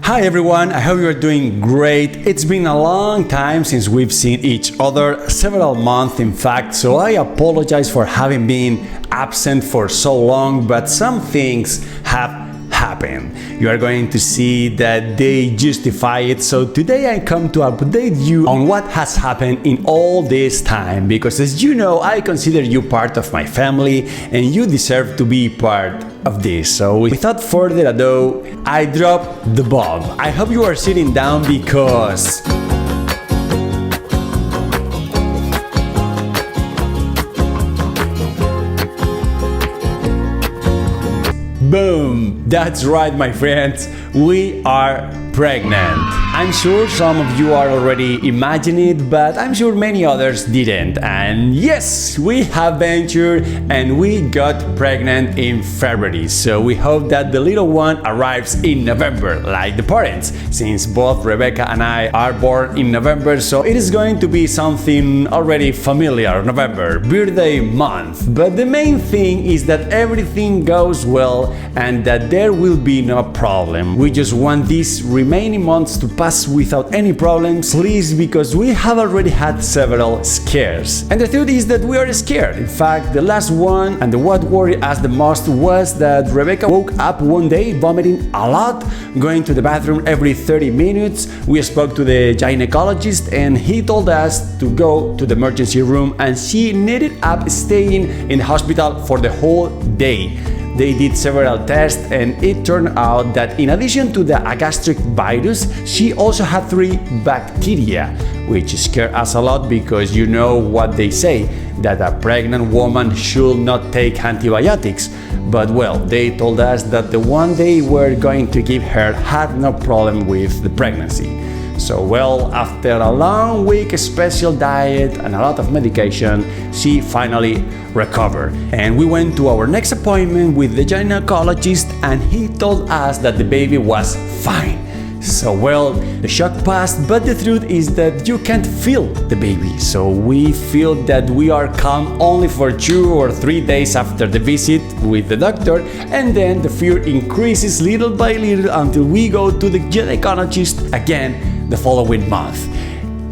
Hi everyone, I hope you are doing great. It's been a long time since we've seen each other, several months in fact, so I apologize for having been absent for so long, but some things have happened. You are going to see that they justify it. So today I come to update you on what has happened in all this time, because as you know, I consider you part of my family and you deserve to be part of this. So without further ado, I drop the bomb. I hope you are sitting down because boom! That's right, my friends, we are pregnant. I'm sure some of you are already imagining it, but I'm sure many others didn't. And yes, we have ventured and we got pregnant in February. So we hope that the little one arrives in November, like the parents, since both Rebecca and I are born in November. So it is going to be something already familiar, November, birthday month. But the main thing is that everything goes well and that there will be no problem. We just want these remaining months to pass without any problems, please, because we have already had several scares. And the truth is that we are scared. In fact, the last one and the what worried us the most was that Rebecca woke up one day vomiting a lot, going to the bathroom every 30 minutes. We spoke to the gynecologist and he told us to go to the emergency room and she ended up staying in the hospital for the whole day. They did several tests and it turned out that in addition to the gastric virus, she also had 3 bacteria, which scared us a lot because you know what they say, that a pregnant woman should not take antibiotics. But well, they told us that the one they were going to give her had no problem with the pregnancy. So well, after a long week, special diet and a lot of medication, she finally recovered. And we went to our next appointment with the gynecologist and he told us that the baby was fine. So well, the shock passed, but the truth is that you can't feel the baby. So we feel that we are calm only for 2 or 3 days after the visit with the doctor, and then the fear increases little by little until we go to the gynecologist again the following month.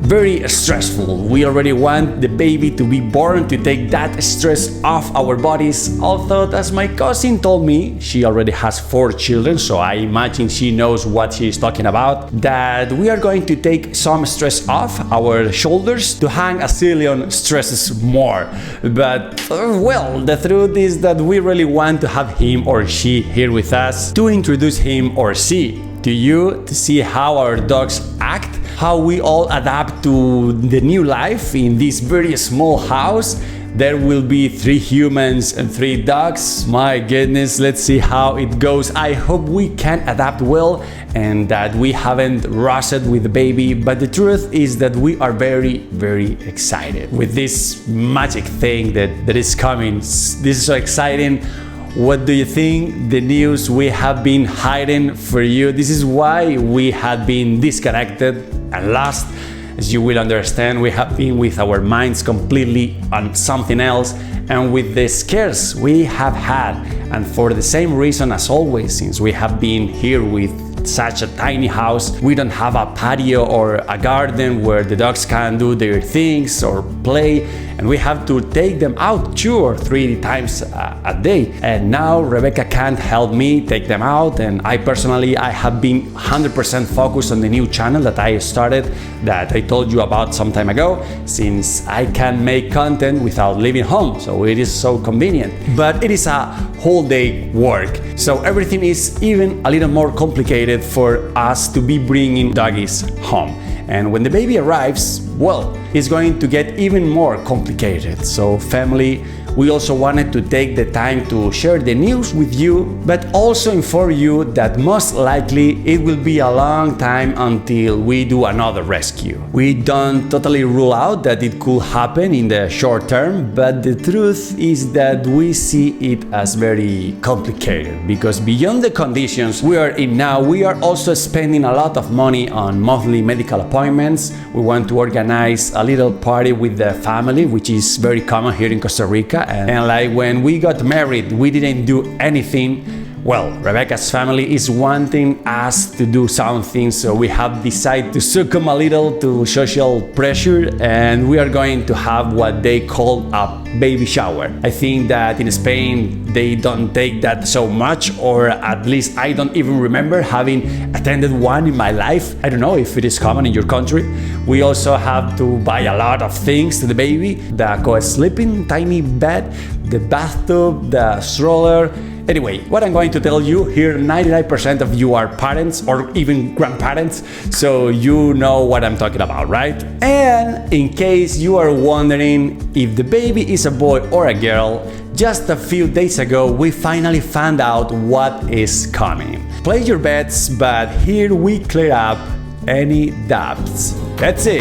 Very stressful. We already want the baby to be born to take that stress off our bodies. Although, as my cousin told me, she already has 4 children, so I imagine she knows what she is talking about, that we are going to take some stress off our shoulders to hang a zillion stresses more. But well, the truth is that we really want to have him or she here with us to introduce him or she to you, to see how our dogs act, how we all adapt to the new life in this very small house. There will be 3 humans and 3 dogs. My goodness, let's see how it goes. I hope we can adapt well and that we haven't rushed with the baby. But the truth is that we are very, very excited with this magic thing that is coming. This is so exciting. What do you think? The news we have been hiding for you. This is why we had been disconnected and lost. As you will understand, we have been with our minds completely on something else and with the scares we have had. And for the same reason as always, since we have been here with such a tiny house, we don't have a patio or a garden where the dogs can do their things or play, and we have to take them out 2 or 3 times a day. And now Rebecca can't help me take them out, and I personally have been 100% focused on the new channel that I started, that I told you about some time ago, since I can make content without leaving home, so it is so convenient. But it is a whole day work, so everything is even a little more complicated for us to be bringing doggies home. And when the baby arrives, well, it's going to get even more complicated. So family, we also wanted to take the time to share the news with you, but also inform you that most likely it will be a long time until we do another rescue. We don't totally rule out that it could happen in the short term, but the truth is that we see it as very complicated, because beyond the conditions we are in now, we are also spending a lot of money on monthly medical appointments. We want to organize a little party with the family, which is very common here in Costa Rica. And like when we got married, we didn't do anything Well, Rebecca's family is wanting us to do something, so we have decided to succumb a little to social pressure, and we are going to have what they call a baby shower. I think that in Spain they don't take that so much, or at least I don't even remember having attended one in my life. I don't know if it is common in your country. We also have to buy a lot of things to the baby: the co-sleeping tiny bed, the bathtub, the stroller. Anyway, what I'm going to tell you here, 99% of you are parents or even grandparents, so you know what I'm talking about, right? And in case you are wondering if the baby is a boy or a girl, just a few days ago we finally found out what is coming. Place your bets, but here we clear up any doubts. Let's see.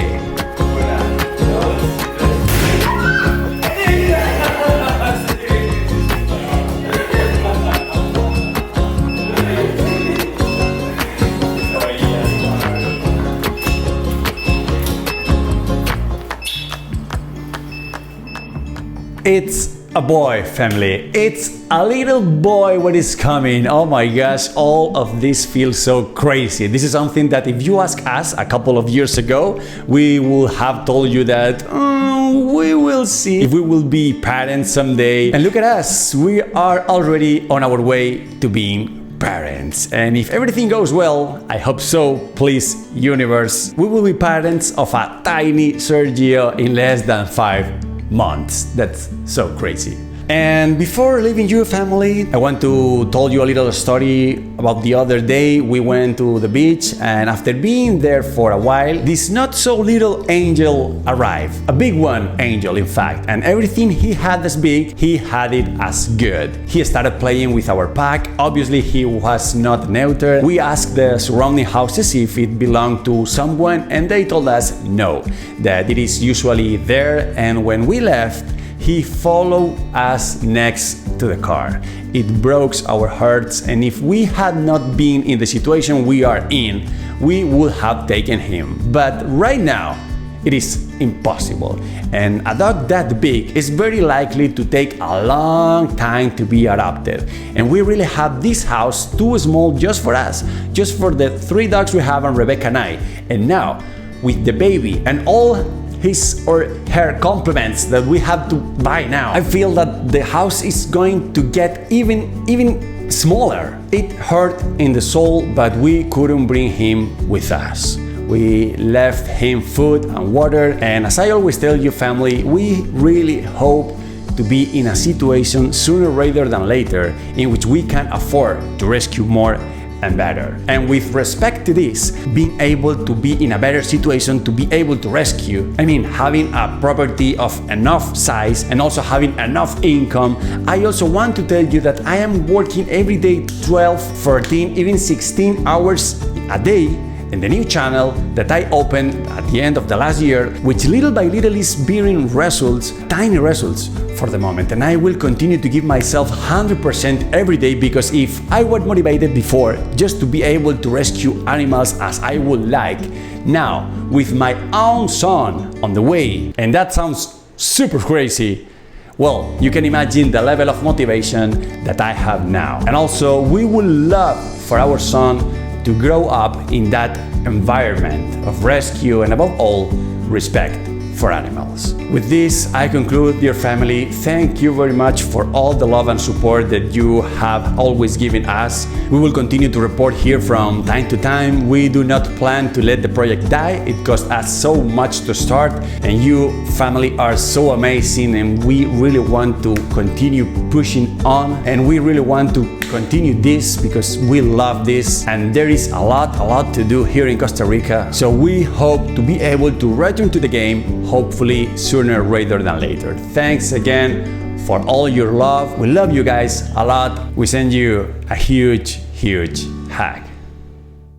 It's a boy, family. It's a little boy what is coming. Oh my gosh, all of this feels so crazy. This is something that if you ask us a couple of years ago, we will have told you that we will see if we will be parents someday. And look at us, we are already on our way to being parents. And if everything goes well, I hope so, please, universe, we will be parents of a tiny Sergio in less than 5 months. That's so crazy. And before leaving you, family, I want to tell you a little story about the other day. We went to the beach, and after being there for a while, this not so little angel arrived. A big one angel, in fact. And everything he had as big, he had it as good. He started playing with our pack. Obviously, he was not neuter. We asked the surrounding houses if it belonged to someone, and they told us no, that it is usually there. And when we left, he followed us next to the car. It broke our hearts, and if we had not been in the situation we are in, we would have taken him. But right now, it is impossible. And a dog that big is very likely to take a long time to be adopted. And we really have this house too small just for us, just for the 3 dogs we have and Rebecca and I. And now, with the baby and all his or her compliments that we have to buy now, I feel that the house is going to get even smaller. It hurt in the soul, but we couldn't bring him with us. We left him food and water, and as I always tell you, family, we really hope to be in a situation sooner rather than later in which we can afford to rescue more and better. And with respect to this, being able to be in a better situation to be able to rescue, I mean having a property of enough size and also having enough income, I also want to tell you that I am working every day 12, 14, even 16 hours a day in the new channel that I opened at the end of the last year, which little by little is bearing results, tiny results for the moment. And I will continue to give myself 100% every day, because if I was motivated before just to be able to rescue animals as I would like, now with my own son on the way, and that sounds super crazy, well, you can imagine the level of motivation that I have now. And also, we would love for our son to grow up in that environment of rescue and above all, respect for animals. With this, I conclude, dear family. Thank you very much for all the love and support that you have always given us. We will continue to report here from time to time. We do not plan to let the project die. It cost us so much to start, and you, family, are so amazing, and we really want to continue pushing on, and we really want to continue this because we love this, and there is a lot to do here in Costa Rica. So we hope to be able to return to the game, hopefully sooner rather than later. Thanks again for all your love. We love you guys a lot. We send you a huge hug.